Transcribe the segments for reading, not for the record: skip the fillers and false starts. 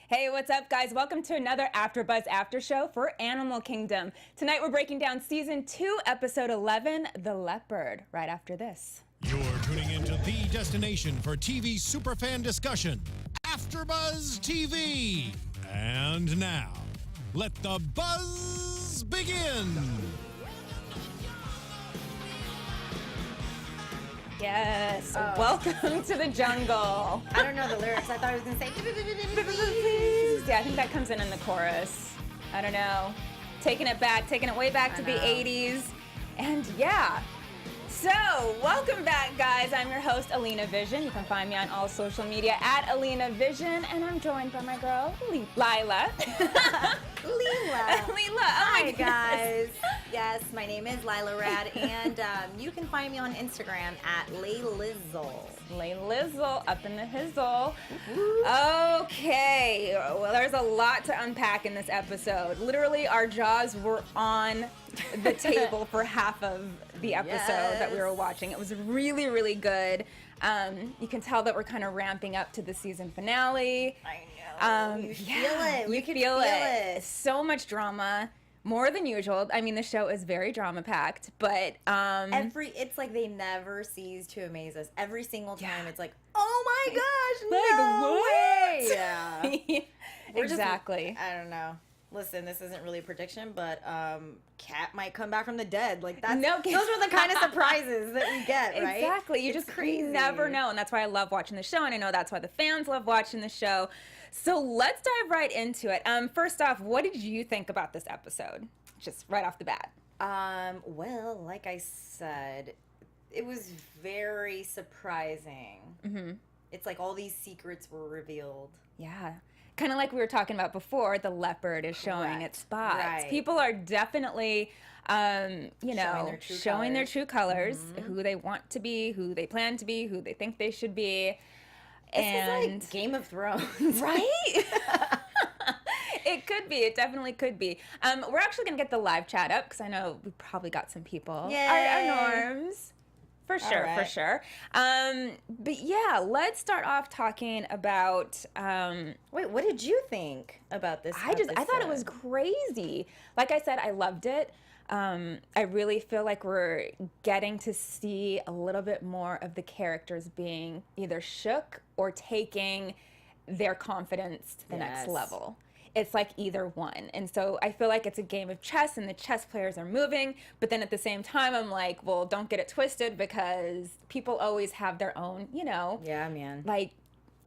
Hey, what's up, guys? Welcome to another AfterBuzz After Show for Animal Kingdom. Tonight we're breaking down Season 2, Episode 11, The Leopard, right after this. You're tuning into the destination for TV superfan discussion, AfterBuzz TV. And now, let the buzz begin. Yes, welcome to the jungle. I don't know the lyrics. I thought I was going to say, Please. Yeah, I think that comes in the chorus. I don't know. Taking it way back to the 80s. And yeah. So, welcome back, guys. I'm your host, Alina Vision. You can find me on all social media at Alina Vision. And I'm joined by my girl, Layla. Layla. Hi, Oh guys. Yes, my name is Layla Raad, and you can find me on Instagram at Laylizzle. Laylizzle, up in the hizzle. Okay, well, there's a lot to unpack in this episode. Literally, our jaws were on the table for half of the episode that we were watching. It was really, really good. You can tell that we're kind of ramping up to the season finale. I know. You feel it. You can feel it. So much drama. More than usual. I mean, the show is very drama-packed, but it's like they never cease to amaze us. Every single time, it's like, oh my gosh, no way! Yeah, exactly. I don't know. Listen, this isn't really a prediction, but Cat might come back from the dead. Like those are the kind of surprises that we get, right? Exactly. You never know, and that's why I love watching the show, and I know that's why the fans love watching the show. So let's dive right into it. First off, what did you think about this episode? Just right off the bat. Well, like I said, it was very surprising. Mm-hmm. It's like all these secrets were revealed. Yeah. Kind of like we were talking about before, the leopard is showing its spots. Right. People are definitely, showing their true colors, who they want to be, who they plan to be, who they think they should be. This is like Game of Thrones. Right? It could be. It definitely could be. We're actually going to get the live chat up because I know we probably got some people. Our norms. For sure, right. For sure. But yeah, let's start off talking about. Wait, what did you think about this episode? I thought it was crazy. Like I said, I loved it. I really feel like we're getting to see a little bit more of the characters being either shook or taking their confidence to the next level. It's like either one. And so I feel like it's a game of chess and the chess players are moving. But then at the same time, I'm like, well, don't get it twisted because people always have their own, like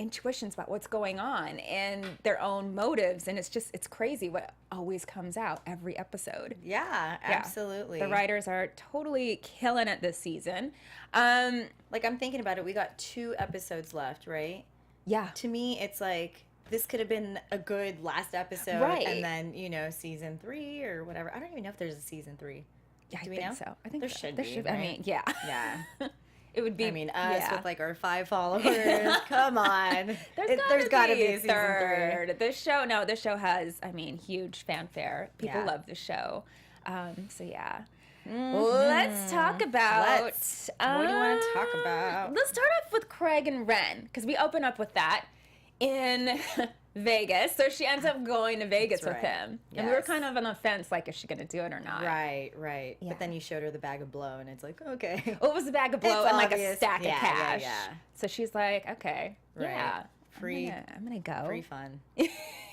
intuitions about what's going on and their own motives. And it's crazy what always comes out every episode. Yeah, absolutely. The writers are totally killing it this season. Like I'm thinking about it. We got 2 episodes left, right? Yeah. To me, it's like, this could have been a good last episode, right? And then season 3 or whatever. I don't even know if there's a season 3. Yeah, Do we know? So. I think there should be. Right? I mean, yeah. It would be. I mean, us with like our 5 followers. Come on, there's got to be a season 3. This show has, huge fanfare. People love the show. So yeah. Let's talk about. What do you want to talk about? Let's start off with Craig and Ren because we open up with that in Vegas. So she ends up going to Vegas with him. Yes. And we were kind of on the fence, like, is she going to do it or not? Right. Yeah. But then you showed her the bag of blow, and it's like, okay. Well, it was a bag of blow and like a stack of cash. Yeah. So she's like, okay, right. Free. I'm gonna go. Free fun.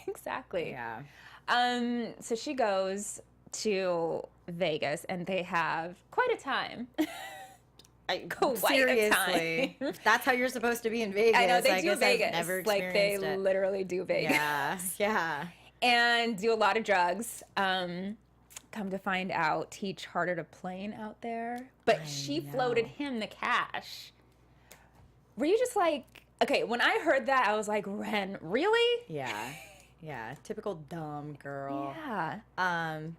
Exactly. Yeah. So she goes to Vegas, and they have quite a time. Seriously, that's how you're supposed to be in Vegas. I know they do guess Vegas. I've never like they it. Literally do Vegas. Yeah. And do a lot of drugs. Come to find out, he chartered a plane out there, but she floated him the cash. Were you just like, okay? When I heard that, I was like, Ren, really? Yeah, typical dumb girl. Yeah.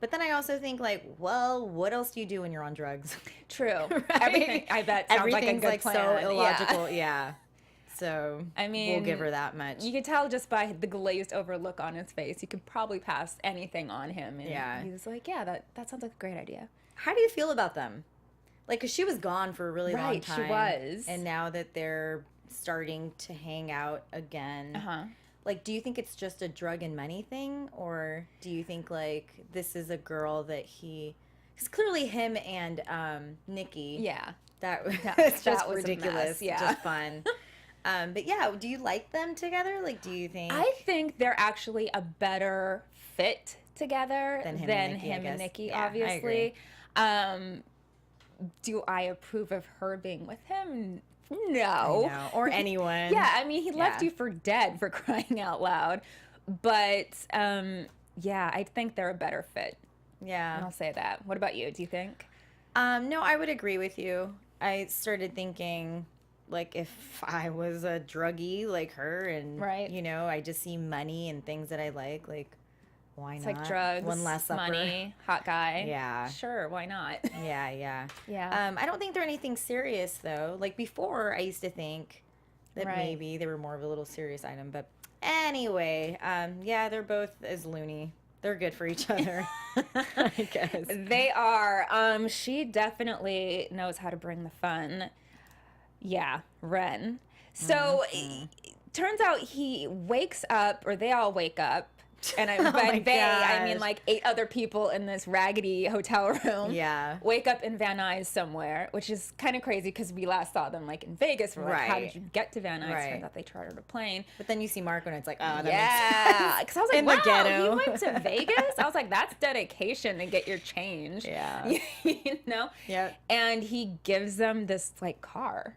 But then I also think like, well, what else do you do when you're on drugs? True. Right? Everything, I bet, sounds everything's like a good plan. So illogical. Yeah. So we'll give her that much. You could tell just by the glazed over look on his face. You could probably pass anything on him. And he was like, yeah, that sounds like a great idea. How do you feel about them? Like, because she was gone for a really long time. She was. And now that they're starting to hang out again. like, do you think it's just a drug and money thing, or do you think like this is a girl that because clearly him and Nikki, Yeah. that That just was a ridiculous, mess, yeah. just fun. But yeah, do you like them together? Like, do you think? I think they're actually a better fit together than him and Nikki, Yeah, I obviously. Do I approve of her being with him? No. I know. Or anyone. Yeah, I mean, he left Yeah. you for dead, for crying out loud. But yeah, I think they're a better fit. Yeah. I'll say that. What about you? Do you think? No, I would agree with you. I started thinking, like, if I was a druggie like her, and Right. you know, I just see money and things that I like, why It's not? like drugs, One last supper. money, hot guy. Yeah. Sure, why not? Yeah. Yeah. I don't think they're anything serious though. Like before, I used to think that Right. maybe they were more of a little serious item. But anyway, yeah, they're both as loony. They're good for each other, I guess. They are. She definitely knows how to bring the fun. Yeah, Ren. So turns out he wakes up, or they all wake up. And Oh by my they, I gosh. mean like 8 other people in this raggedy hotel room. Yeah. Wake up in Van Nuys somewhere, which is kind of crazy because we last saw them like in Vegas. We're like, how Right. did you get to Van Nuys? Right. Turns out they chartered a plane. But then you see Marco, and it's like, oh, that Yeah, makes because I was like, In the wow, ghetto. you went to Vegas? I was like, that's dedication to get your change. Yeah. You know? Yep. And he gives them this like car.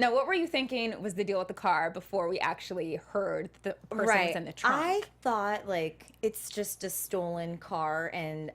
Now, what were you thinking was the deal with the car before we actually heard the person was in the trunk? I thought like it's just a stolen car, and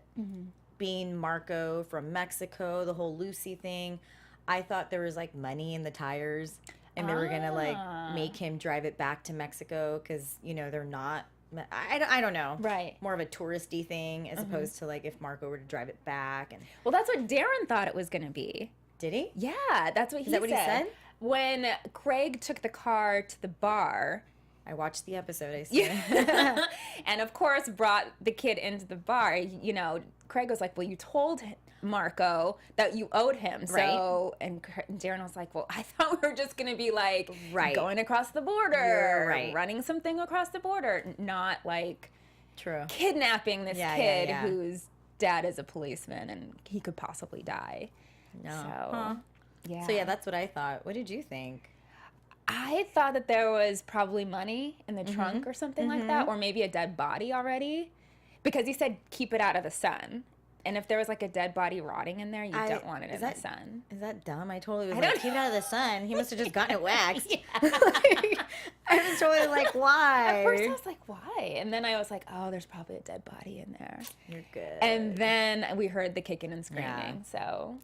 being Marco from Mexico, the whole Lucy thing, I thought there was like money in the tires, and they were gonna like make him drive it back to Mexico because you know they're not. I don't know. Right. More of a touristy thing as opposed to like if Marco were to drive it back. And Well, that's what Darren thought it was going to be. did he? Yeah, that's what he that what he said? When Craig took the car to the bar, I watched the episode. I said. and of course brought the kid into the bar, you know, Craig was like, well, you told Marco that you owed him. So, and Darren was like, well, I thought we were just going to be like Right. going across the border, You're right. running something across the border, not like True. kidnapping this Yeah, kid yeah. whose dad is a policeman and he could possibly die. No. So, Huh. yeah. So yeah, that's what I thought. What did you think? I thought that there was probably money in the trunk or something like that, or maybe a dead body already, because he said keep it out of the sun. And if there was like a dead body rotting in there, you don't want it in the sun. Is that dumb? I totally was I like, don't keep it out of the sun. He must have just gotten it waxed. Yeah. I was totally like, why? At first I was like, why? And then I was like, oh, there's probably a dead body in there. You're good. And then we heard the kicking and screaming. Yeah. So,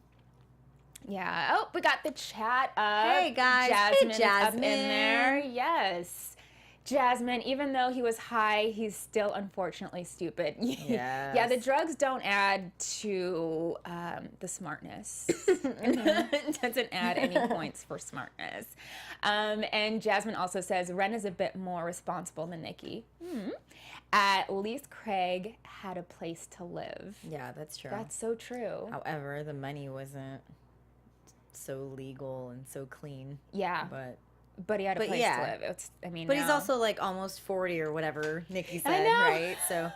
yeah. Oh, we got the chat up. Hey, guys. Hey, Jasmine is up in Jasmine. there. Yes. Jasmine, even though he was high, he's still unfortunately stupid. Yeah, the Yes. drugs don't add to the smartness. It doesn't add any points for smartness. And Jasmine also says Ren is a bit more responsible than Nikki. At least Craig had a place to live. Yeah, that's true. That's so true. However, the money wasn't so legal and so clean. Yeah, But he had a but place yeah. to live. It's, I mean, but he's now- also like almost 40 or whatever Nikki said, know. right? So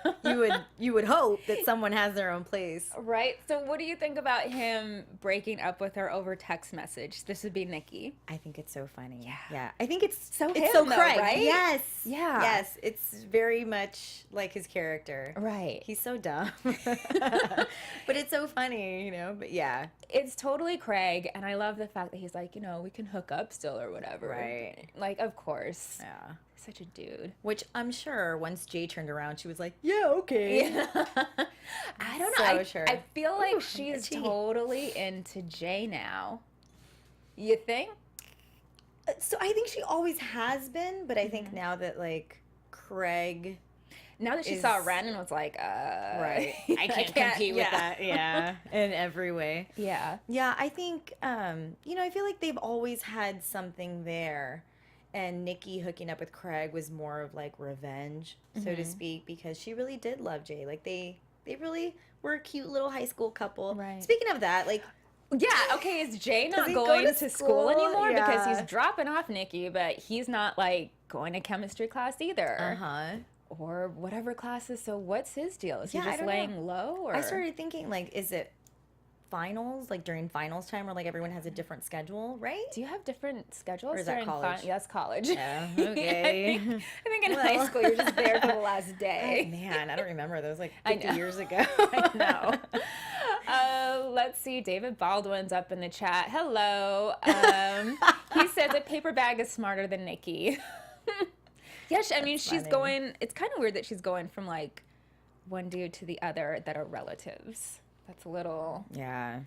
you would hope that someone has their own place. Right. So, what do you think about him breaking up with her over text message? This would be Nikki. I think it's so funny. Yeah. Yeah. I think it's So it's him, so though, Craig. right? Yes. Yeah. Yes. It's very much like his character. Right. He's so dumb. But it's so funny, you know? But yeah. It's totally Craig, and I love the fact that he's like, you know, we can hook up still or whatever. Right. Like, of course. Yeah. Such a dude. Which I'm sure once Jay turned around, she was like, yeah, okay. I don't So know. sure. I feel like Ooh, she's itchy. totally into Jay now. You think? So I think she always has been, but I think now that like Craig, Now that she Is- saw Ren and was like, I can't compete with that. Yeah, in every way. Yeah. Yeah, I think you know, I feel like they've always had something there, and Nikki hooking up with Craig was more of like revenge, so to speak, because she really did love Jay. Like they really were a cute little high school couple. Right. Speaking of that, like Yeah, okay, is Jay not he go going to to school anymore? school? Because Yeah. he's dropping off Nikki, but he's not, like, going to chemistry class either. Uh-huh. Or whatever classes. So what's his deal? Is Yeah, he I just don't know. laying low? Or? I started thinking, like, is it finals, like during finals time where like everyone has a different schedule, right? Do you have different schedules? Or is that during college? Yes, college. Yeah, okay. I think in high school you're just there for the last day. Oh, man, I don't remember. That was like I 50 know. years ago. I know. Let's see. David Baldwin's up in the chat. Hello. He says a paper bag is smarter than Nikki. Yeah, I mean, she's funny. going. It's kind of weird that she's going from like one dude to the other that are relatives. That's a little. Yeah.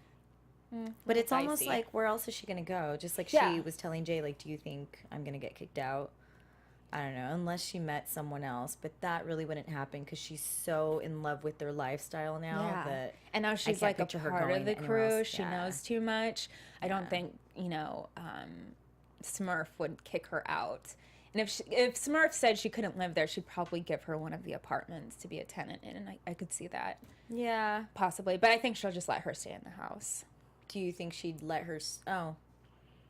But it's almost dicey. like, where else is she going to go? Just like Yeah. she was telling Jay, like, do you think I'm going to get kicked out? I don't know, unless she met someone else. But that really wouldn't happen because she's so in love with their lifestyle now that And now she's can't like a picture her part going of the anywhere crew. else. She Yeah. knows too much. I don't think, Smurf would kick her out. And if Smurf said she couldn't live there, she'd probably give her one of the apartments to be a tenant in. And I could see that Yeah. possibly. But I think she'll just let her stay in the house. Do you think she'd let her? Oh,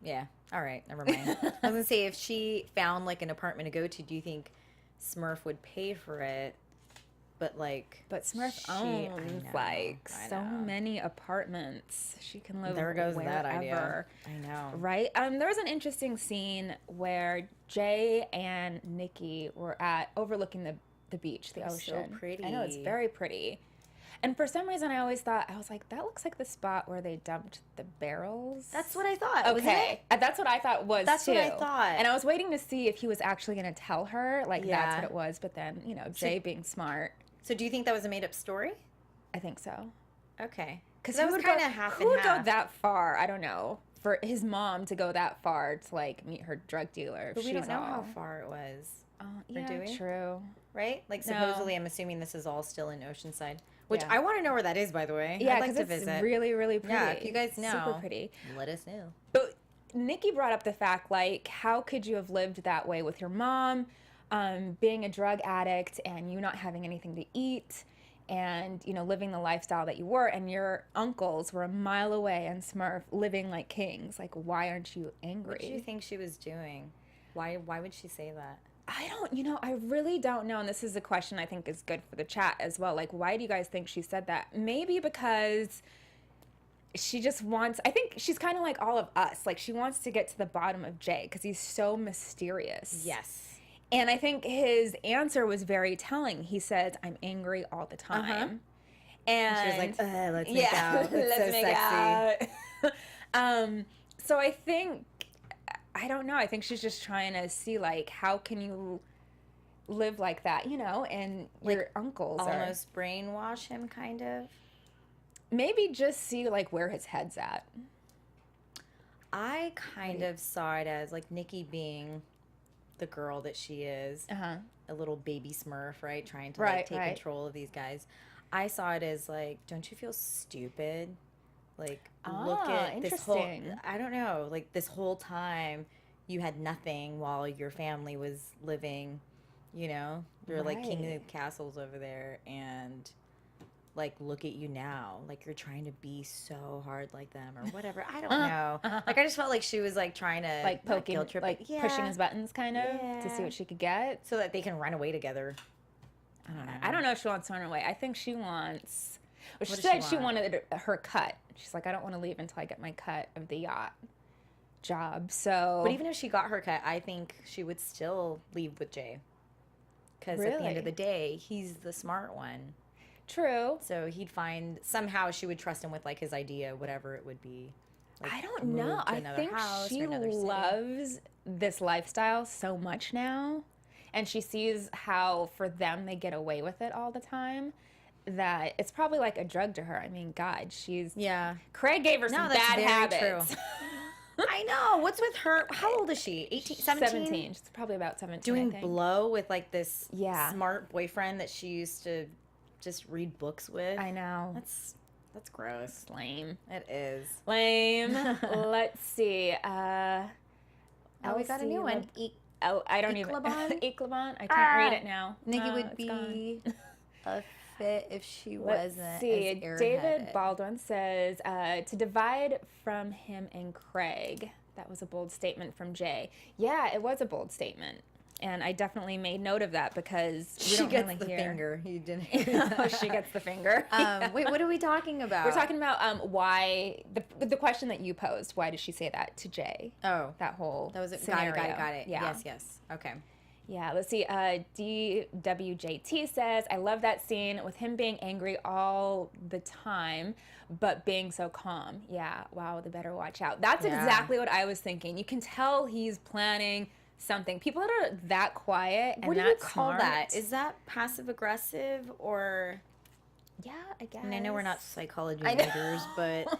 yeah. All right. Never mind. I was gonna say, if she found like an apartment to go to, do you think Smurf would pay for it? But like, But Smurf I owns know, like I so know. many apartments. She can live There goes wherever. that idea. I know. Right? There was an interesting scene where Jay and Nikki were overlooking the beach, the It's so ocean. pretty. I know, it's very pretty. And for some reason, I always thought, I was like, that looks like the spot where they dumped the barrels. That's what I thought. Was Okay. it? That's what I thought was That's too. what I thought. And I was waiting to see if he was actually going to tell her, like, that's Yeah. what it was. But then, Jay being smart, So do you think that was a made up story? I think so. Okay. Because that was kind of half who and would go half. that far? I don't know. For his mom to go that far to like meet her drug dealer. But we don't she's know all- how far it was, Yeah, do we? true. right? Like No. supposedly, I'm assuming this is all still in Oceanside, which Yeah. I want to know where that is, by the way. Yeah, I'd like because to it's visit. really, really pretty. Yeah, if you guys know, super pretty. Let us know. But Nikki brought up the fact, like, how could you have lived that way with your mom, being a drug addict, and you not having anything to eat, and living the lifestyle that you were, and your uncles were a mile away, and Smurf living like kings. Like, why aren't you angry? What do you think she was doing? Why would she say that? I don't, I really don't know. And this is a question I think is good for the chat as well. Like, why do you guys think she said that? Maybe because she just wants, I think she's kind of like all of us. Like, she wants to get to the bottom of Jay because he's so mysterious. Yes. And I think his answer was very telling. He says, I'm angry all the time. And She was like, let's make out. It's let's so make sexy. out. So I think, I don't know. I think she's just trying to see, like, how can you live like that, and your uncles are. Almost brainwash him, kind of. Maybe just see, like, where his head's at. I kind of saw it as like Nikki being the girl that she is, a little baby Smurf, right? Trying to like take control of these guys. I saw it as like, don't you feel stupid? Like, look at this whole, interesting. I don't know, like this whole time you had nothing while your family was living, they're like king of the castles over there, and like, look at you now. Like, you're trying to be so hard like them or whatever. I don't know. Like, I just felt like she was like trying to Like, not poking, guilt trip, like, but pushing his buttons, kind of, to see what she could get. so that they can run away together. I don't know if she wants to run away. I think she wants. Well, she What does said she she want? wanted her cut. She's like, I don't want to leave until I get my cut of the yacht job. So, But even if she got her cut, I think she would still leave with Jay. Because at the end of the day, he's the smart one. true. So he'd find, somehow she would trust him with like his idea, whatever it would be. Like, I don't move know. to I another think house or she another city. loves this lifestyle so much now, and she sees how for them they get away with it all the time. That it's probably like a drug to her. I mean, God, Craig gave her some that's bad very habits. true. I know. What's with her? How old is she? 18, 17? 17. She's probably about 17. Doing I think. blow with like this Yeah. smart boyfriend that she used to just read books with. I know. That's gross. Lame. It is. Lame. Let's see. Oh, we got a new one. Oh, I don't Eklabon? even. Eklabon? I can't read it now. Nikki No, would it's be gone. a fit if she Let's wasn't see. as airheaded? David Baldwin says, to divide from him and Craig. That was a bold statement from Jay. Yeah, it was a bold statement. And I definitely made note of that because we don't really hear. Finger. You didn't. Oh, she gets the finger. Wait, what are we talking about? We're talking about why the question that you posed. Why did she say that to Jay? Oh, that whole that was it. scenario. Got it. Yeah. Yes. Okay. Yeah, let's see. DWJT says, I love that scene with him being angry all the time, but being so calm. Yeah, wow, they better watch out. That's exactly what I was thinking. You can tell he's planning something. People that are that quiet and what do that you call smart, that? Is that passive aggressive or? Yeah, I guess. And I know we're not psychology majors, but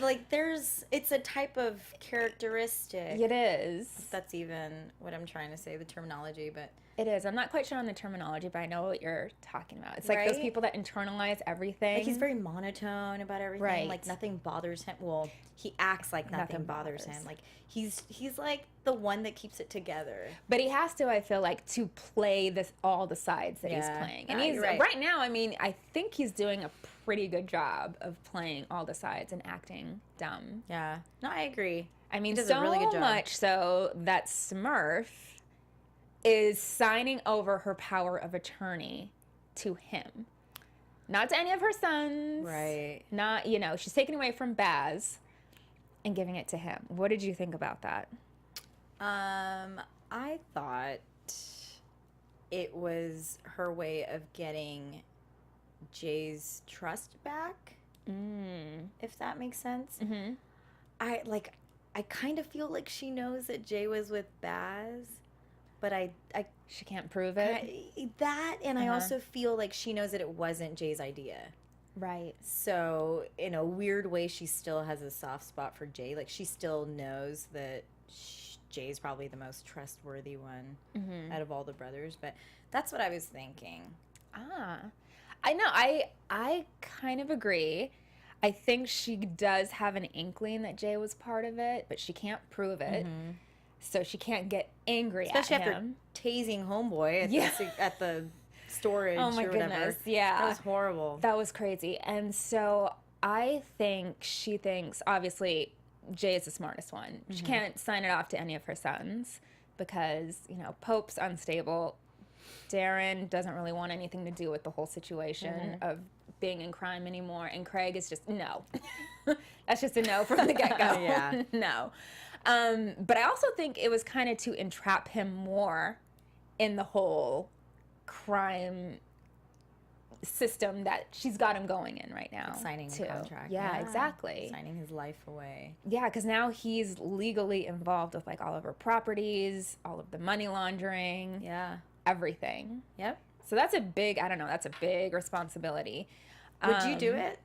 like it's a type of characteristic. It is. If that's even what I'm trying to say, the terminology, but it is. I'm not quite sure on the terminology, but I know what you're talking about. It's like those people that internalize everything. Like he's very monotone about everything. Right. Like nothing bothers him. Well, he acts like nothing bothers him. Like he's like the one that keeps it together. But he has to, I feel like, to play all the sides that he's playing. And he's right now, I mean, I think he's doing a pretty good job of playing all the sides and acting dumb. Yeah. No, I agree. I mean, he does so a really good job. much so that Smurf is signing over her power of attorney to him. Not to any of her sons. Right. Not, she's taking away from Baz and giving it to him. What did you think about that? I thought it was her way of getting Jay's trust back, if that makes sense. Mm-hmm. I kind of feel like she knows that Jay was with Baz, but she can't prove it. I also feel like she knows that it wasn't Jay's idea. Right. So in a weird way, she still has a soft spot for Jay. Like she still knows that Jay's probably the most trustworthy one out of all the brothers. But that's what I was thinking. I know. I kind of agree. I think she does have an inkling that Jay was part of it, but she can't prove it. Mm-hmm. So she can't get angry especially at him. After tasing homeboy at the storage oh my or whatever. Goodness, yeah. That was horrible. That was crazy. And so I think she thinks, obviously, Jay is the smartest one. Mm-hmm. She can't sign it off to any of her sons because, Pope's unstable. Darren doesn't really want anything to do with the whole situation of being in crime anymore. And Craig is just, no. That's just a no from the get-go. Yeah. No. But I also think it was kind of to entrap him more in the whole crime system that she's got him going in right now. Signing a contract. Yeah, exactly. Signing his life away. Yeah, because now he's legally involved with like all of her properties, all of the money laundering. Yeah. Everything. Yep. So that's a big, that's a big responsibility. Would you do it?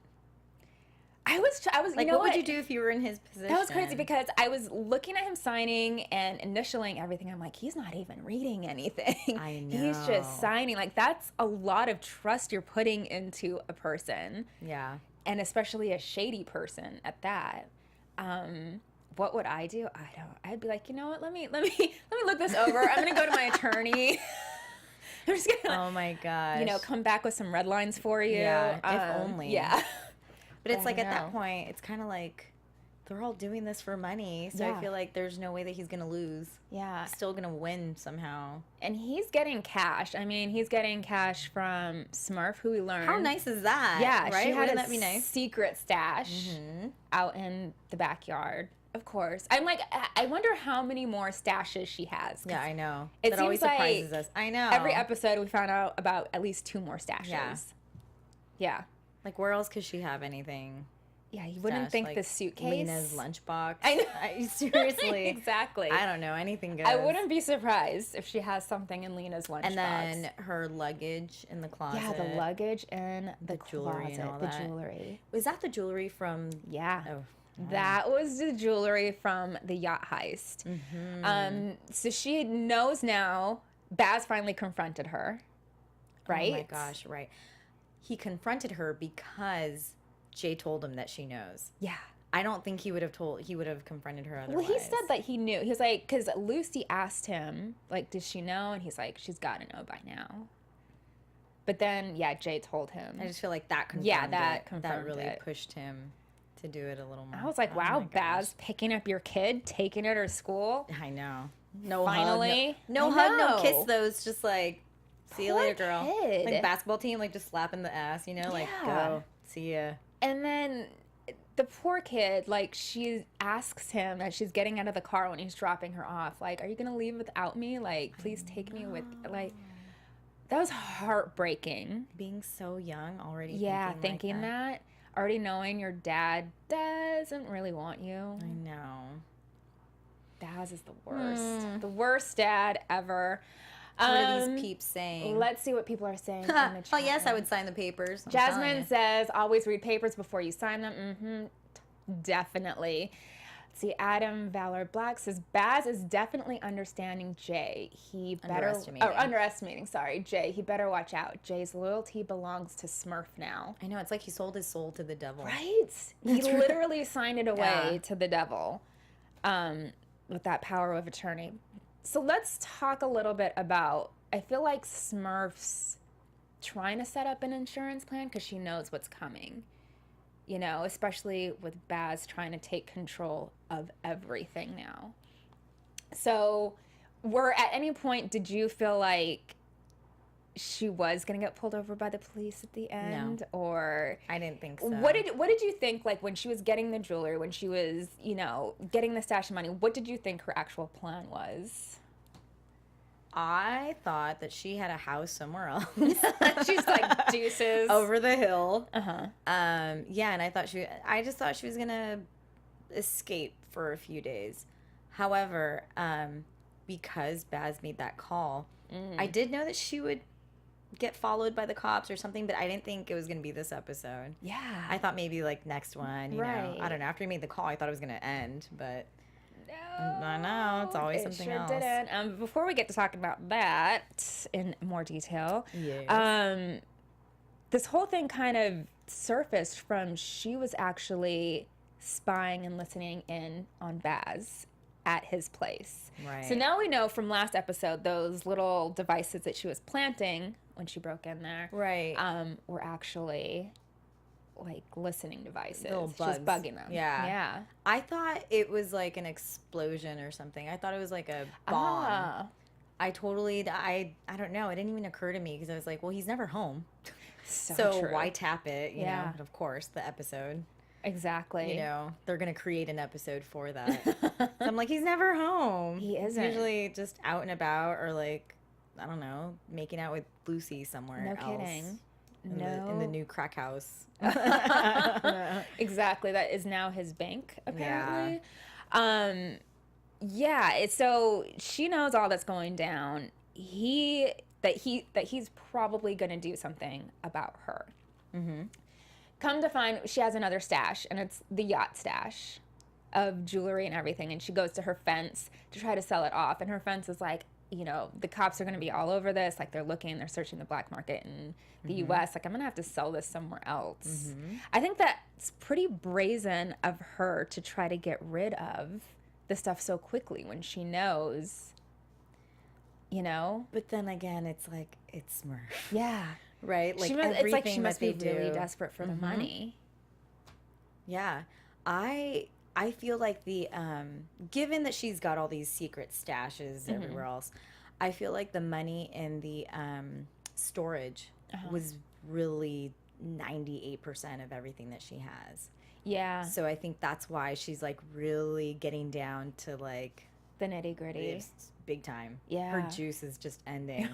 I was like, what would you do if you were in his position? That was crazy because I was looking at him signing and initialing everything. I'm like, he's not even reading anything. I know. He's just signing. Like, that's a lot of trust you're putting into a person. Yeah. And especially a shady person at that. What would I do? I'd be like, you know what? Let me look this over. I'm gonna go to my attorney. I'm just gonna. Oh my gosh. Come back with some red lines for you. Yeah. If only. Yeah. But it's like at that point, it's kind of like they're all doing this for money. So I feel like there's no way that he's going to lose. Yeah. He's still going to win somehow. And he's getting cash. I mean, he's getting cash from Smurf, who we learned. How nice is that? Yeah. Right? She had Wouldn't that be nice? Secret stash out in the backyard. Of course. I'm like, I wonder how many more stashes she has. Yeah, I know. It always seems surprises like us. I know. Every episode we found out about at least 2 more stashes. Yeah. Yeah. Like, where else could she have anything? Yeah, you wouldn't think like the suitcase. Lena's lunchbox. I know. Seriously. Exactly. I don't know. Anything goes. I wouldn't be surprised if she has something in Lena's lunchbox. And then her luggage in the closet. Yeah, the luggage in the jewelry closet. and all the that. Jewelry. Was that the jewelry from? Yeah. Oh. That was the jewelry from the yacht heist. Mm-hmm. So she knows now. Baz finally confronted her. Right? Oh my gosh! Right. He confronted her because Jay told him that she knows. Yeah. I don't think he would have confronted her otherwise. Well, he said that he knew. He was like, because Lucy asked him, like, did she know? And he's like, she's got to know by now. But then, yeah, Jay told him. I just feel like that confirmed that that really it. pushed him to do it a little more. I was like, Oh wow, my gosh. Baz, picking up your kid, taking her to school. I know. No Finally. hug, no I hug, no know. kiss. Those just like, see you Poor later, girl. kid. Like basketball team, like just slapping the ass, you know, like Yeah. go, see ya. And then the poor kid, like, she asks him as she's getting out of the car when he's dropping her off, like, are you going to leave without me? Like, please take me with, like, that was heartbreaking. Being so young already. Yeah, thinking thinking like that. Already knowing your dad doesn't really want you. I know. Baz is the worst. The worst dad ever. What are these peeps saying? Let's see what people are saying in the chat. Oh yes, I would sign the papers. I'm telling Jasmine you. says, always read papers before you sign them. Definitely. Let's see, Adam Valor Black says, Baz is definitely understanding Jay. He better... underestimating, sorry. Jay, he better watch out. Jay's loyalty belongs to Smurf now. I know, it's like he sold his soul to the devil. Right? He literally signed it away to the devil with that power of attorney. So let's talk a little bit about, I feel like Smurf's trying to set up an insurance plan because she knows what's coming. You know, especially with Baz trying to take control of everything now. So at any point, did you feel like she was going to get pulled over by the police at the end? No. Or I didn't think so. what did you think, like, when she was getting the jewelry, when she was, you know, getting the stash of money, what did you think her actual plan was? I thought that she had a house somewhere else. She's like, deuces. Over the hill. Uh-huh. Yeah, and I just thought she was gonna escape for a few days. However, because Baz made that call, I did know that she would get followed by the cops or something, but I didn't think it was gonna be this episode. Yeah. I thought maybe like next one, you know. Right. I don't know. After he made the call, I thought it was gonna end, but I know, it's always something sure else. Didn't. Before we get to talking about that in more detail, Yes. this whole thing kind of surfaced from she was actually spying and listening in on Baz at his place. Right. So now we know from last episode those little devices that she was planting when she broke in there, Right. were actually like listening devices. Little She was bugs. bugging them. Yeah. Yeah. I thought it was like an explosion or something. I thought it was like a bomb. Ah. I don't know. It didn't even occur to me because I was like, well, he's never home. So true. Why tap it? You Yeah. know, and of course, the episode. Exactly. You know, they're going to create an episode for that. So I'm like, he's never home. He He's isn't. usually just out and about or like, I don't know, making out with Lucy somewhere No else. kidding. In the new crack house. Exactly. That is now his bank, apparently. Yeah. So she knows all that's going down. That he's probably going to do something about her. Mm-hmm. Come to find, she has another stash, and it's the yacht stash of jewelry and everything. And she goes to her fence to try to sell it off. And her fence is like, you know, the cops are going to be all over this. Like, they're searching the black market in the U.S. Like, I'm going to have to sell this somewhere else. I think that's pretty brazen of her to try to get rid of the stuff so quickly when she knows, you know? But then again, it's like, it's Smurf. Yeah. Right? Like, it's like she everything must that be they really do. desperate for the money. Yeah. I feel like the given that she's got all these secret stashes everywhere else, I feel like the money in the storage was really 98% of everything that she has. Yeah. So I think that's why she's like really getting down to like The nitty gritty. it's big time. Yeah. Her juice is just ending.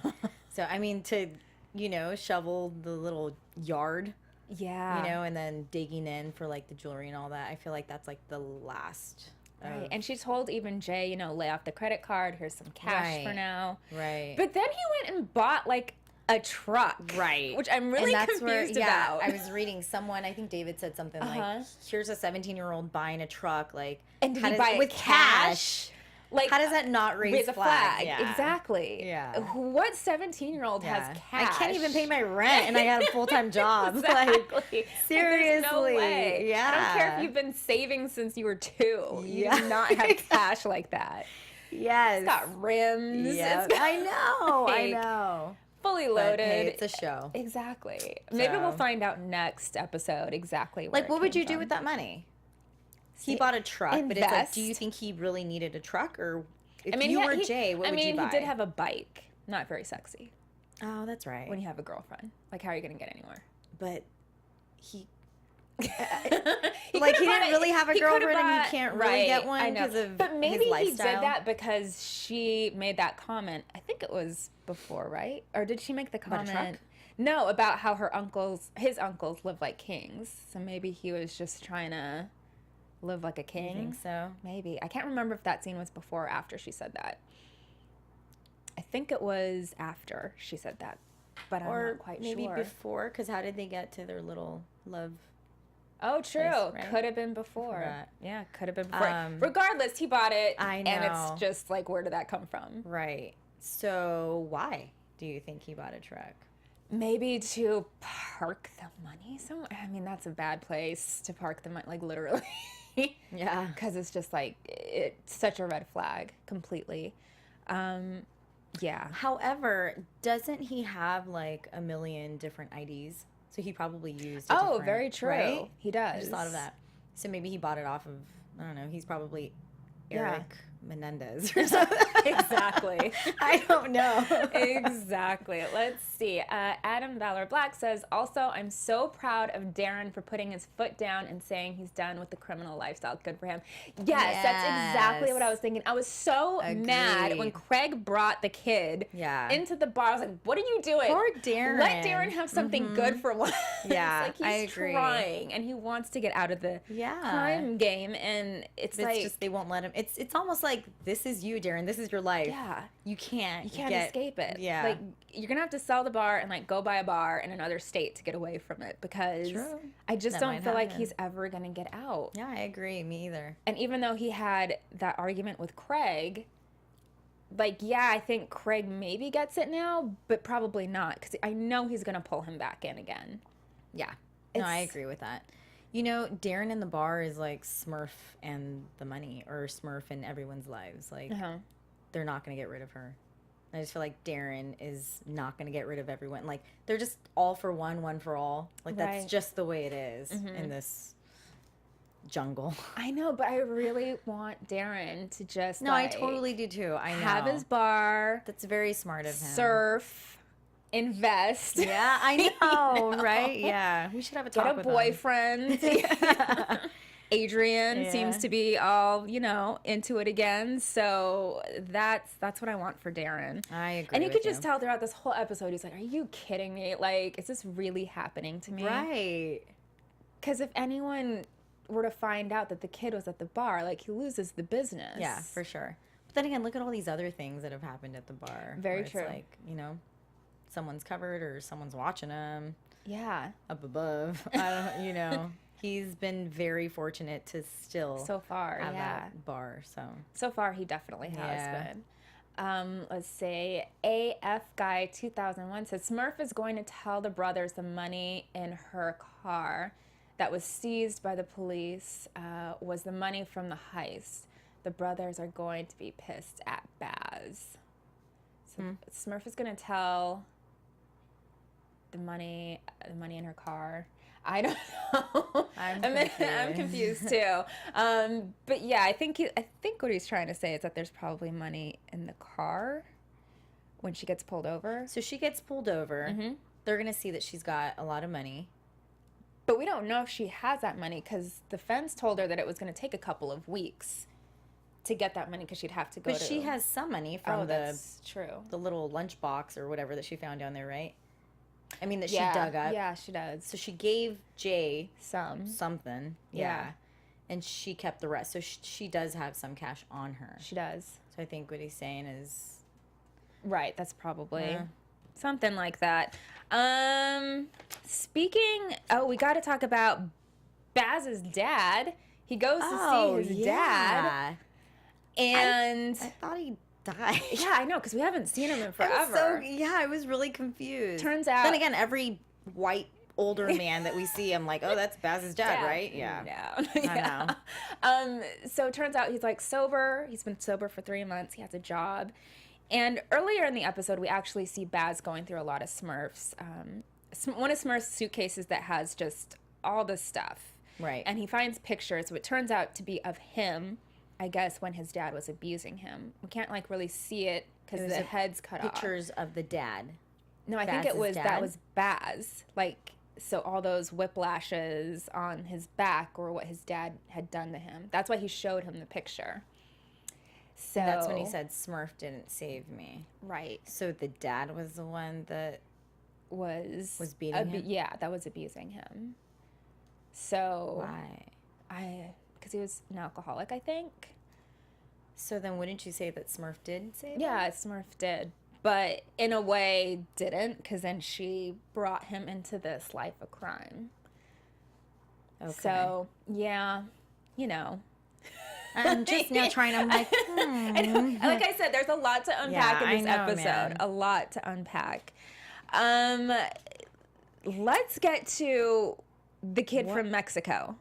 So I mean, to, you know, shovel the little yard, Yeah. you know, and then digging in for like the jewelry and all that. I feel like that's like the last. Right. And she told even Jay, you know, lay off the credit card. Here's some cash for Right. now. Right. But then he went and bought like a truck. Right. Which I'm really confused about. I was reading someone, I think David said something like, here's a 17-year-old buying a truck. Like, And did how he does- buy it with cash? Like, How does that not raise a flag? Yeah. Exactly. Yeah. What 17-year-old has Yeah. cash? I can't even pay my rent and I got a full-time job. Exactly. Like, There's no seriously. way. I don't care Yeah. if you've been saving since you were 2. You Yeah. do not have cash like that. Yes. It's got rims. Yep. It's got, I know. I like, know. fully But, loaded. hey, it's a show. Exactly. Maybe we'll So- find out next episode exactly where Like, it what would came you do from. with that money? He bought a truck, but it's like, Invest. do you think he really needed a truck? Or if I mean, you he- were he- Jay, what would you buy? he did have a bike. Not very sexy Oh, that's right. when you have a girlfriend. Like, how are you going to get anywhere? But he... He Like, could've he bought didn't really have a he could've girlfriend and bought- he can't really get one I know. because of But maybe his he lifestyle. did that because she made that comment. I think it was before, right? Or did she make the About a truck? comment? No, about how his uncles live like kings. So maybe he was just trying to live like a You king. think so? Maybe. I can't remember if that scene was before or after she said that. I think it was after she said that, but I'm Or not quite maybe sure. before, because how did they get to their little love? Oh, true. right? Could have been before. forgot. Yeah, could have been before. Um, Regardless, he bought it. I And know. it's just like, where did that come from? Right. So why do you think he bought a truck? Maybe to park the money somewhere. I mean, that's a bad place to park the money, like literally. Yeah. Because it's just like, it's such a red flag completely. Yeah. However, doesn't he have like a million different IDs? So he probably used. Oh, very true. Right? He does. I just thought of that. So maybe he bought it off of, I don't know, he's probably Yeah. Eric Menendez or something. Exactly. I don't know. Exactly. Let's see. Adam Valor Black says, also, I'm so proud of Darren for putting his foot down and saying he's done with the criminal lifestyle. Good for him. Yes, that's exactly what I was thinking. I was so mad when Agreed. Craig brought the kid Yeah. into the bar. I was like, what are you doing? Poor Darren. Let Darren have something good for once. Yeah, Like, he's I agree. trying and he wants to get out of the Yeah. crime game, and it's But like, it's just they won't let him. It's almost like, this is you, Darren. This is your life. yeah. You can't Escape it. Yeah. Like, you're gonna have to sell the bar and like go buy a bar in another state to get away from it, because True. I just That don't might feel like happen. he's ever gonna get out. Yeah, I agree. Me either. And even though he had that argument with Craig, like, yeah, I think Craig maybe gets it now, but probably not, because I know he's gonna pull him back in again. Yeah. No, I It's- agree with that. You know, Darren in the bar is like Smurf and the money, or Smurf in everyone's lives. Like, they're not going to get rid of her. I just feel like Darren is not going to get rid of everyone. Like, they're just all for one for all. Like, that's Right. just the way it is in this jungle. I know, but I really want Darren to just No, like, I totally do too. I know. have his bar, That's very smart of him. surf, invest. Yeah, I know, right? Yeah. We should have a talk Get a with boyfriend. him. Adrian Yeah. seems to be all, into it again. So that's what I want for Darren. I agree. And you with could just tell throughout this whole episode, he's like, are you kidding me? Like, is this really happening to me? Right. Because if anyone were to find out that the kid was at the bar, like, he loses the business. Yeah, for sure. But then again, look at all these other things that have happened at the bar. Very where it's true. like, someone's covered or someone's watching them Yeah. up above. I don't, he's been very fortunate to still So far, have yeah. that bar. So far, he definitely has Yeah. been. Let's see. AF Guy 2001 says Smurf is going to tell the brothers the money in her car that was seized by the police was the money from the heist. The brothers are going to be pissed at Baz. So Smurf is going to tell the money in her car. I don't know. I'm confused too. But yeah, I think what he's trying to say is that there's probably money in the car when she gets pulled over. So she gets pulled over. They're going to see that she's got a lot of money. But we don't know if she has that money, because the fence told her that it was going to take a couple of weeks to get that money, because she'd have to go But to... she has some money from that's true. the little lunchbox or whatever that she found down there, right? I mean, that Yeah, she dug up. Yeah, she does. So she gave Jay Yeah. something. Yeah. And she kept the rest. So she does have some cash on her. She does. So I think what he's saying is... Right, that's probably Yeah. something like that. We got to talk about Baz's dad. He goes to see his dad, and I thought he died. yeah, I know, because we haven't seen him in forever. I was really confused. Turns out- Then again, every white older man that we see, I'm like, oh, that's Baz's dad, right? Yeah. No. Yeah. So it turns out he's like sober. He's been sober for 3 months. He has a job. And earlier in the episode, we actually see Baz going through a lot of Smurfs. One of Smurf's suitcases that has just all this stuff. Right. And he finds pictures, so it turns out to be of him, I guess, when his dad was abusing him. We can't, like, really see it because the head's cut off. Pictures of the dad. No, I think that was Baz. Like, so all those whiplashes on his back were what his dad had done to him. That's why he showed him the picture. So That's when he said Smurf didn't save me. Right. So the dad was the one that was beating him? Yeah, that was abusing him. So why? Because he was an alcoholic, I think. So then wouldn't you say that Smurf did save him? Yeah, Smurf did. But in a way didn't, because then she brought him into this life of crime. Okay. So, yeah, you know. I'm just now trying, I'm like, And like I said, there's a lot to unpack in this episode. Man. A lot to unpack. Let's get to the kid from Mexico.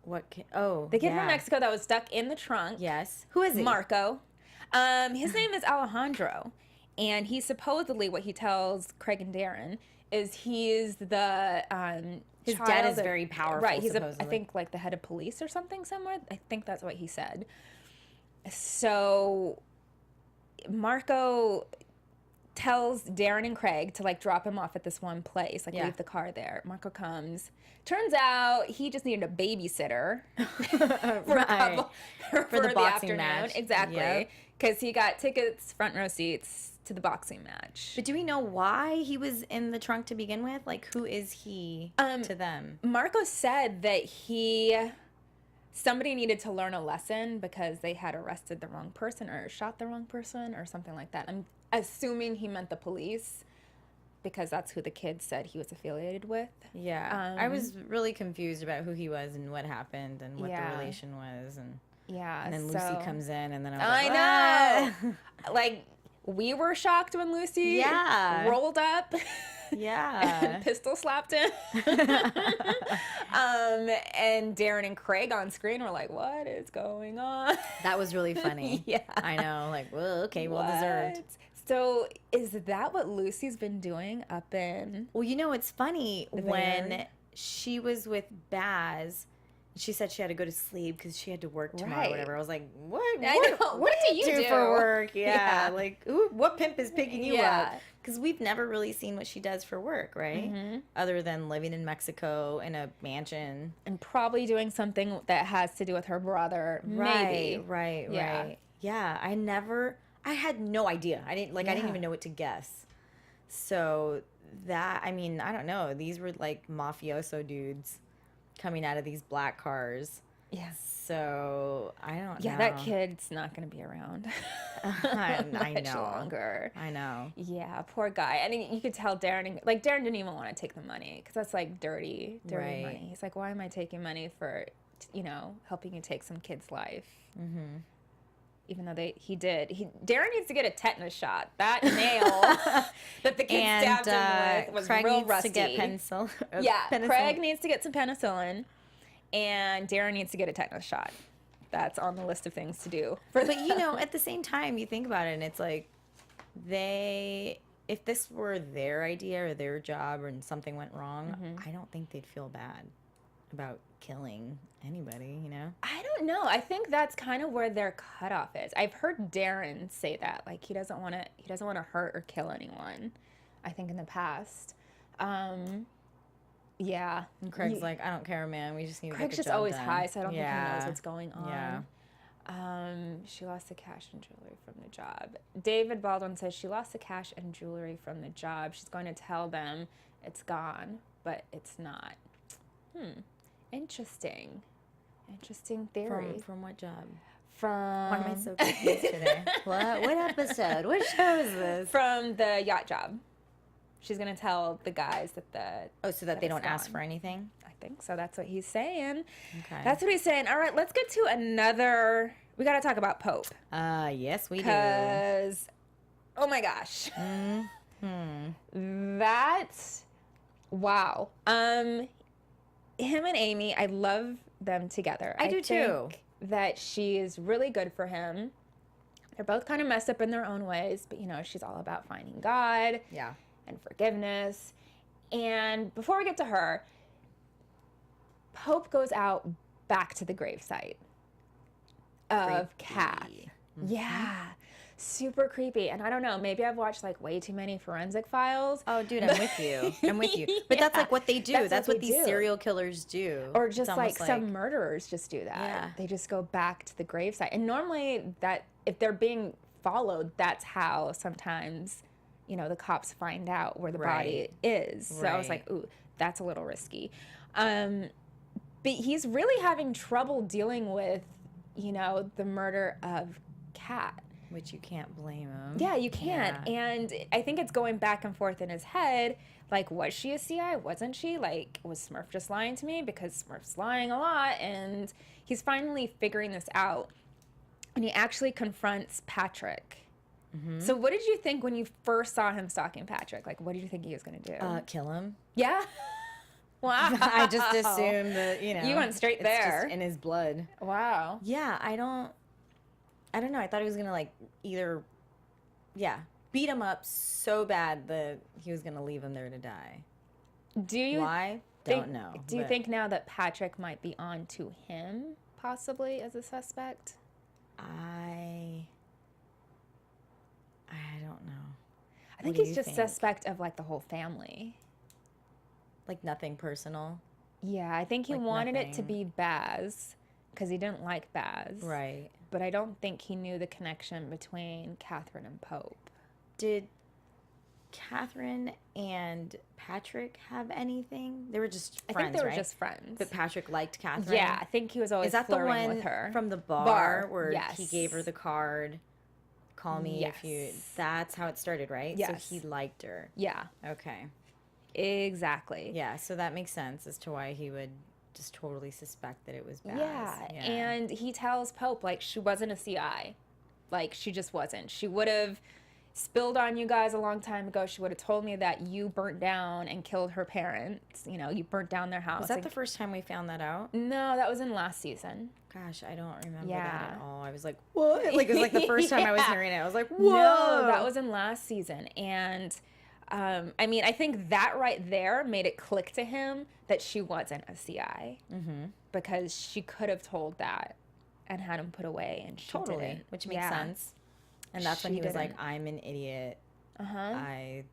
What kid? Oh, The kid from Mexico that was stuck in the trunk. Yes. Who is he? Marco. His name is Alejandro. And he supposedly, what he tells Craig and Darren, is he's the his dad is very powerful. Right, he's supposedly. I think like the head of police or something somewhere. I think that's what he said. So Marco tells Darren and Craig to like drop him off at this one place, like leave the car there. Marco comes. Turns out he just needed a babysitter for the boxing afternoon. match. Exactly. Because he got tickets, front row seats to the boxing match. But do we know why he was in the trunk to begin with? Like, who is he to them? Marco said that somebody needed to learn a lesson because they had arrested the wrong person or shot the wrong person or something like that. I'm assuming he meant the police because that's who the kid said he was affiliated with. Yeah. I was really confused about who he was and what happened and what the relation was. And then Lucy comes in and then I know. Like, we were shocked when Lucy rolled up. Yeah. And pistol slapped him. And Darren and Craig on screen were like, what is going on? That was really funny. Yeah. I know. Like, well, okay, well deserved. So is that what Lucy's been doing up in? Well, you know, it's funny when she was with Baz. She said she had to go to sleep because she had to work tomorrow or whatever. I was like, what do you do for work? Yeah. Like, what pimp is picking you up? Because we've never really seen what she does for work, right? Mm-hmm. Other than living in Mexico in a mansion. And probably doing something that has to do with her brother, maybe. Right. Yeah, I had no idea. I didn't even know what to guess. So that, I mean, I don't know. These were like mafioso dudes coming out of these black cars. Yeah. So I don't know. Yeah, that kid's not going to be around I much know. longer. I know. Yeah, poor guy. I mean, you could tell Darren didn't even want to take the money because that's like dirty money. He's like, why am I taking money for, helping you take some kid's life? Mm-hmm. Even though Darren needs to get a tetanus shot. That nail that the kid stabbed him with was Craig real needs rusty. To get penicillin. Craig needs to get some penicillin, and Darren needs to get a tetanus shot. That's on the list of things to do. But at the same time, you think about it, and it's like if this were their idea or their job, and something went wrong, I don't think they'd feel bad about killing anybody, I don't know. I think that's kind of where their cutoff is. I've heard Darren say that, like he doesn't want to hurt or kill anyone. I think in the past, yeah. And Craig's like, I don't care, man. We just need to Craig's get the just job always done. high, so I don't think he knows what's going on. Yeah. She lost the cash and jewelry from the job. David Baldwin says she lost the cash and jewelry from the job. She's going to tell them it's gone, but it's not. Interesting theory. From what job? From Why am I so confused today? What episode? What show is this? From the yacht job. She's gonna tell the guys that so that they don't ask for anything. I think so. That's what he's saying. Okay. That's what he's saying. All right, let's get to another. We got to talk about Pope. Yes, we do. Because, oh my gosh, that's wow. Him and Amy, I love them together. I do too. That she is really good for him. They're both kind of messed up in their own ways, but, you know, she's all about finding God and forgiveness. And before we get to her, Pope goes out back to the gravesite of Kath. Yeah. Super creepy. And I don't know, maybe I've watched like way too many Forensic Files. Oh, dude, I'm with you. I'm with you. But that's like what they do. That's what these serial killers do. Or just like some murderers just do that. Yeah. They just go back to the gravesite. And normally that if they're being followed, that's how sometimes, you know, the cops find out where the body is. So I was like, ooh, that's a little risky. But he's really having trouble dealing with, you know, the murder of Kat. Which you can't blame him. Yeah, you can't. Yeah. And I think it's going back and forth in his head. Like, was she a CI? Wasn't she? Like, was Smurf just lying to me? Because Smurf's lying a lot. And he's finally figuring this out. And he actually confronts Patrick. Mm-hmm. So what did you think when you first saw him stalking Patrick? Like, what did you think he was going to do? Kill him. Yeah? Wow. I just assumed that, you know. You went straight there. Just in his blood. Wow. Yeah, I don't know. I thought he was going to, like, either, beat him up so bad that he was going to leave him there to die. Do you Why? Don't know. Do you think now that Patrick might be on to him, possibly, as a suspect? I don't know. I think he's just suspect of, like, the whole family. Like, nothing personal? Yeah, I think he wanted it to be Baz, because he didn't like Baz. Right. But I don't think he knew the connection between Catherine and Pope. Did Catherine and Patrick have anything? They were just friends, I think they were right? just friends. But Patrick liked Catherine? Yeah, I think he was always flirting with her. From the bar where yes. he gave her the card? Call me if you... That's how it started, right? Yes. So he liked her. Yeah. Okay. Exactly. Yeah, so that makes sense as to why he would just totally suspect that it was Baz. Yeah, and he tells Pope, like, she wasn't a CI. Like, she just wasn't. She would have spilled on you guys a long time ago. She would have told me that you burnt down and killed her parents. You know, you burnt down their house. Was that the first time we found that out? No, that was in last season. Gosh, I don't remember that at all. I was like, what? Like, it was like the first time I was hearing it. I was like, whoa. No, that was in last season. And, I mean, I think that right there made it click to him that she wasn't a CI. Mm-hmm. Because she could have told that and had him put away, and she didn't. Which makes sense. And that's when he was like, I'm an idiot. I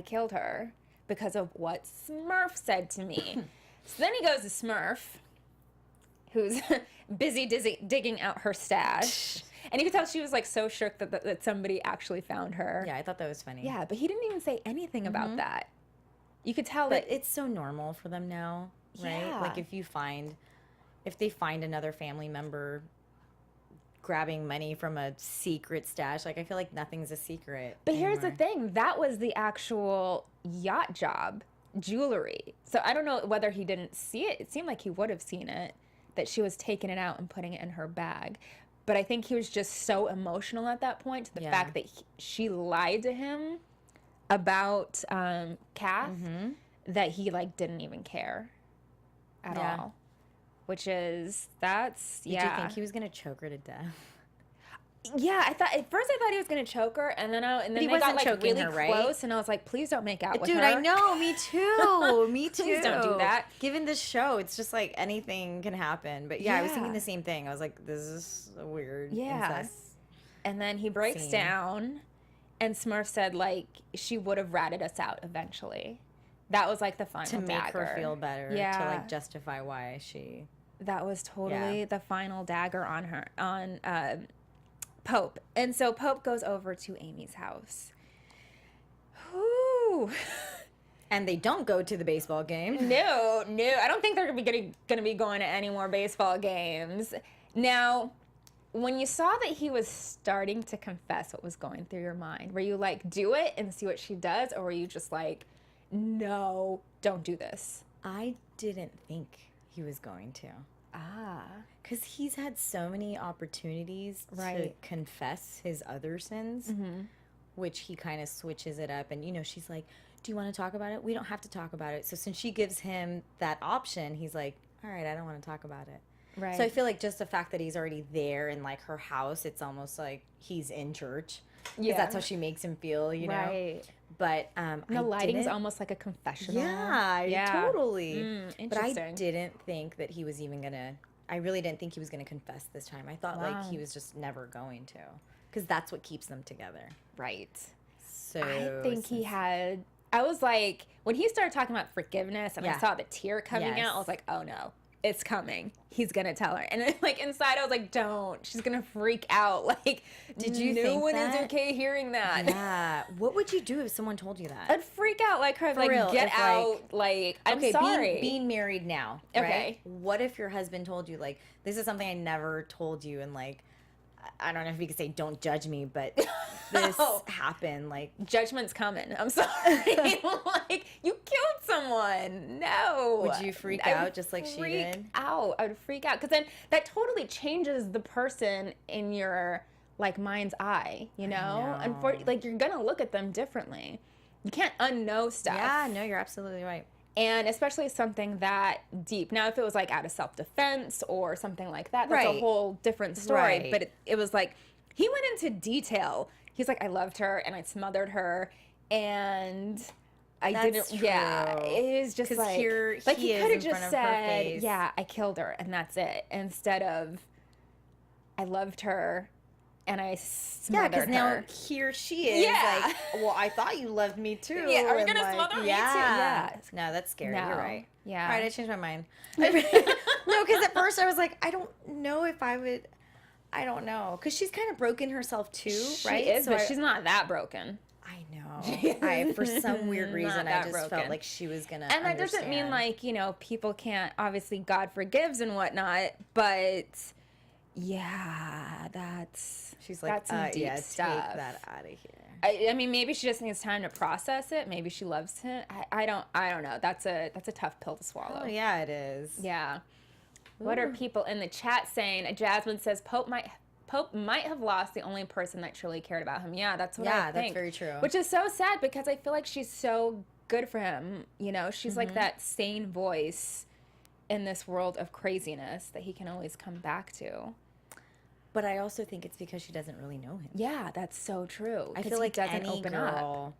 killed her because of what Smurf said to me. So then he goes to Smurf, who's busy digging out her stash. And you could tell she was like so shook that somebody actually found her. Yeah, I thought that was funny. Yeah, but he didn't even say anything about that. You could tell but that it's so normal for them now, right? Yeah. Like if they find another family member grabbing money from a secret stash, like I feel like nothing's a secret. But here's the thing, that was the actual yacht job jewelry. So I don't know whether he didn't see it. It seemed like he would have seen it, that she was taking it out and putting it in her bag. But I think he was just so emotional at that point to the fact that she lied to him about Kath that he like didn't even care at all. Which is, Did you think he was going to choke her to death? Yeah, at first I thought he was going to choke her, and then they got like really close, and I was like, please don't make out with her. Dude, I know, me too. Me too. Please don't do that. Given this show, it's just like anything can happen. But yeah, I was thinking the same thing. I was like, this is a weird incest. And then he breaks down, and Smurf said like she would have ratted us out eventually. That was like the final dagger. To make her feel better, to like justify why she... That was totally the final dagger on her, on Pope. And so Pope goes over to Amy's house. Whew. And they don't go to the baseball game. No. I don't think they're going to be going to any more baseball games. Now, when you saw that he was starting to confess what was going through your mind, were you like, do it and see what she does? Or were you just like, no, don't do this? I didn't think he was going to. Because he's had so many opportunities to confess his other sins, which he kind of switches it up. And, you know, she's like, do you want to talk about it? We don't have to talk about it. So since she gives him that option, he's like, all right, I don't want to talk about it. Right. So I feel like just the fact that he's already there in like her house, it's almost like he's in church. Because that's how she makes him feel, you know? Right. But And the lighting's almost like a confessional. Yeah, totally. But I Interesting. didn't think that he was even gonna. I really didn't think he was gonna confess this time. I thought like he was just never going to, because that's what keeps them together. Right. So I think he had. I was like, when he started talking about forgiveness, and I saw the tear coming out, I was like, oh no. It's coming. He's gonna tell her, and then, like inside, I was like, "Don't." She's gonna freak out. Like, did you no think one that? is okay hearing that? Yeah. What would you do if someone told you that? I'd freak out. Like her, like real, get if, out. Like, I'm sorry. Being married now. Okay. Right? What if your husband told you like this is something I never told you, and like I don't know if you could say don't judge me, but this happened. Like Judgment's coming. I'm sorry. Like you killed someone. No. Would you freak out just like she did? Out. I would freak out, because then that totally changes the person in your like mind's eye. You know, and like you're gonna look at them differently. You can't unknow stuff. Yeah. No, you're absolutely right. And especially something that deep. Now, if it was like out of self-defense or something like that, that's a whole different story. Right. But it was like, he went into detail. He's like, I loved her and I smothered her and I didn't. True. Yeah, it was just like, here like he could have is in front just of her said, face. yeah, I killed her and that's it. Instead of, I loved her and I smothered her. because now here she is. Yeah. Like, well, I thought you loved me too. Yeah, are you and, gonna like, smother me too? Yeah. No, that's scary. No. You're right. Yeah. All right, I changed my mind. No, because at first I was like, I don't know if I would. I don't know, because she's kind of broken herself too, right? She is, but she's not that broken. I know. For some weird reason, I just felt broken. like she was gonna. And that doesn't mean like, you know, people can't, obviously God forgives and whatnot, but yeah, She's like, that's some deep stuff. Take that out of here. I mean, maybe she just needs time to process it. Maybe she loves him. I don't know. That's a tough pill to swallow. Oh yeah, it is. Yeah. What are people in the chat saying? Jasmine says Pope might have lost the only person that truly cared about him. Yeah, that's what I think. Yeah, that's very true. Which is so sad, because I feel like she's so good for him. You know, she's like that sane voice in this world of craziness that he can always come back to. But I also think it's because she doesn't really know him. Yeah, that's so true. I feel like he doesn't any open girl, up.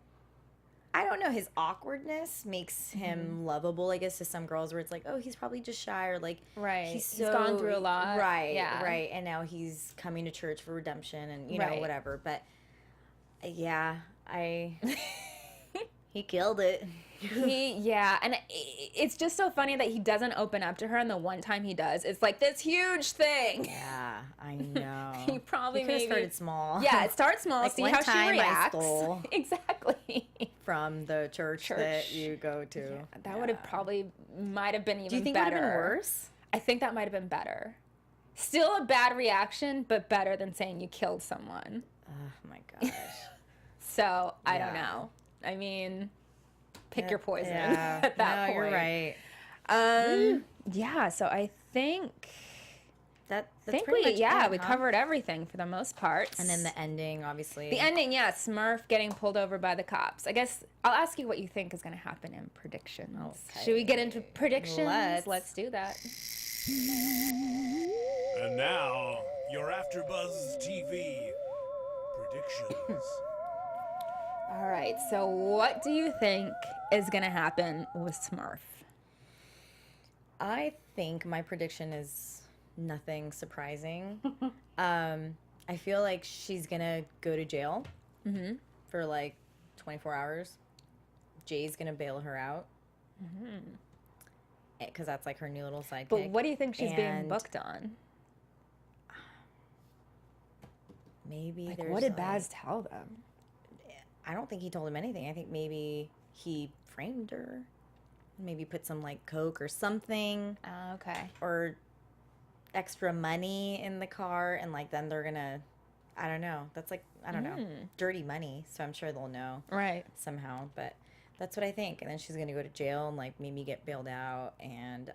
I don't know, his awkwardness makes him lovable, I guess, to some girls, where it's like, oh, he's probably just shy, or like, Right. he's gone through a lot. Right, Yeah. right. And now he's coming to church for redemption and, you know, whatever. But, yeah, he killed it. And it's just so funny that he doesn't open up to her, and the one time he does, it's like this huge thing. Yeah, I know. He probably could have maybe started small. Yeah, it starts small. Like see one how she time reacts. I stole exactly from the church that you go to. Yeah, that would have probably might have been even better. Do you think it would have been worse? I think that might have been better. Still a bad reaction, but better than saying you killed someone. Oh my gosh. So I don't know. I mean, pick your poison Yeah. at that point. You're right. Yeah. So I think That's we pretty much it, we huh? covered everything for the most part. And then the ending, obviously. The ending, yeah, Smurf getting pulled over by the cops. I guess I'll ask you what you think is going to happen in predictions. Okay. Should we get into predictions? Let's do that. And now, your AfterBuzz TV predictions. All right. So what do you think is going to happen with Smurf? I think my prediction is nothing surprising. I feel like she's gonna go to jail for like 24 hours. Jay's gonna bail her out because that's like her new little sidekick. But what do you think she's being And booked on? Maybe Like, there's what did like, Baz tell them? I don't think he told him anything. I think maybe he framed her. Maybe put some like coke or something. Okay. Or extra money in the car, and like then they're gonna, I don't know, that's like, I don't know, dirty money, so I'm sure they'll know Right. somehow. But that's what I think. And then she's gonna go to jail and like maybe get bailed out, and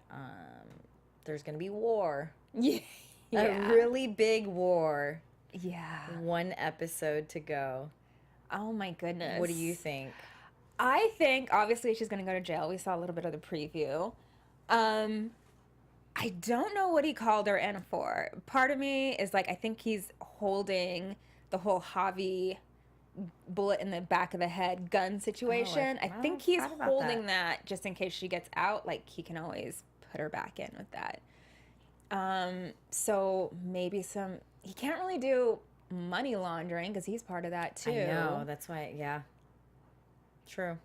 there's gonna be war. Yeah. A really big war. Yeah. One episode to go. Oh my goodness. What do you think? I think obviously she's going to go to jail. We saw a little bit of the preview. I don't know what he called her in for. Part of me is like, I think he's holding the whole Javi bullet in the back of the head gun situation. I think he's holding that just in case she gets out. Like, he can always put her back in with that. So maybe he can't really do money laundering because he's part of that too. I know, that's why, yeah. True.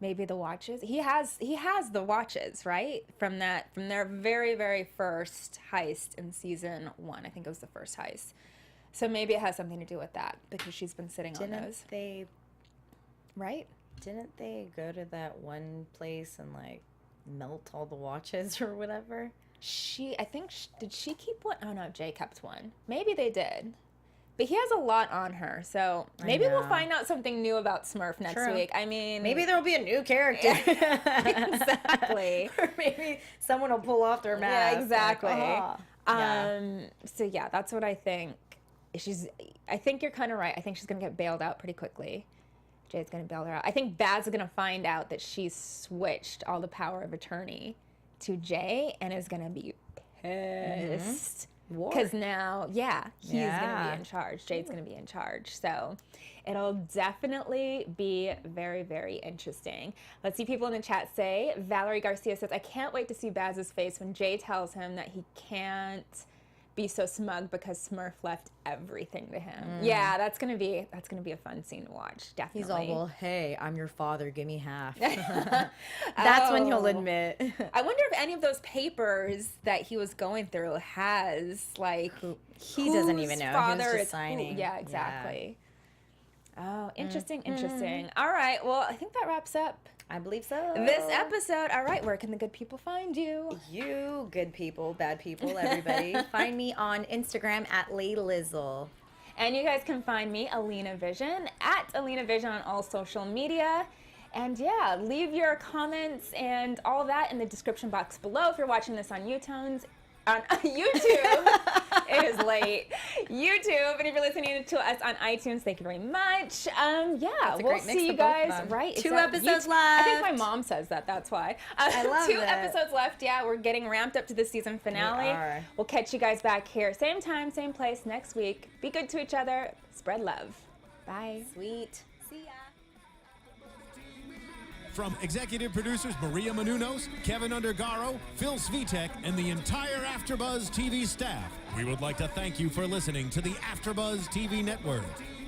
Maybe the watches. He has the watches, right? From their very, very first heist in season 1. I think it was the first heist. So maybe it has something to do with that because she's been sitting on those. Right? Didn't they go to that one place and like melt all the watches or whatever? Did she keep one? Oh no, Jay kept one. Maybe they did. But he has a lot on her, so maybe we'll find out something new about Smurf next week. I mean... Maybe there'll be a new character. Exactly. Or maybe someone will pull off their mask. Yeah, exactly. Like, So yeah, that's what I think. I think you're kind of right. I think she's going to get bailed out pretty quickly. Jay's going to bail her out. I think Baz is going to find out that she's switched all the power of attorney to Jay and is going to be pissed. Because now, he's going to be in charge. Jade's going to be in charge. So it'll definitely be very, very interesting. Let's see people in the chat say. Valerie Garcia says, I can't wait to see Baz's face when Jay tells him that he can't be so smug because Smurf left everything to him. Yeah, that's gonna be a fun scene to watch. Definitely. He's all, well, hey, I'm your father, give me half. That's when he'll admit. I wonder if any of those papers that he was going through has like he doesn't even know. Father he was just is signing. Yeah, exactly. Yeah. Oh, interesting. All right, well, I think that wraps up I believe so. this episode. All right, where can the good people find you? You good people, bad people, everybody. Find me on Instagram at Laylizzle. And you guys can find me, Alina Vision, at Alina Vision on all social media. And yeah, leave your comments and all that in the description box below if you're watching this on YouTube. On YouTube. It is late. YouTube, and if you're listening to us on iTunes, thank you very much. We'll see you guys. Right, Two episodes left. I think my mom says that. That's why. I love Two it. episodes left. Yeah, we're getting ramped up to the season finale. We are. We'll catch you guys back here, same time, same place next week. Be good to each other. Spread love. Bye. Sweet. See ya. From executive producers Maria Menounos, Kevin Undergaro, Phil Svitek, and the entire AfterBuzz TV staff, we would like to thank you for listening to the AfterBuzz TV network.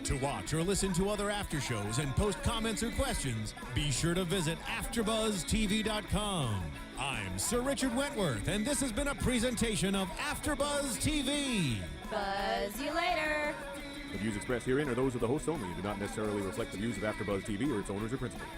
To watch or listen to other after shows and post comments or questions, be sure to visit AfterBuzzTV.com. I'm Sir Richard Wentworth, and this has been a presentation of AfterBuzz TV. Buzz you later. The views expressed herein are those of the hosts only and do not necessarily reflect the views of AfterBuzz TV or its owners or principals.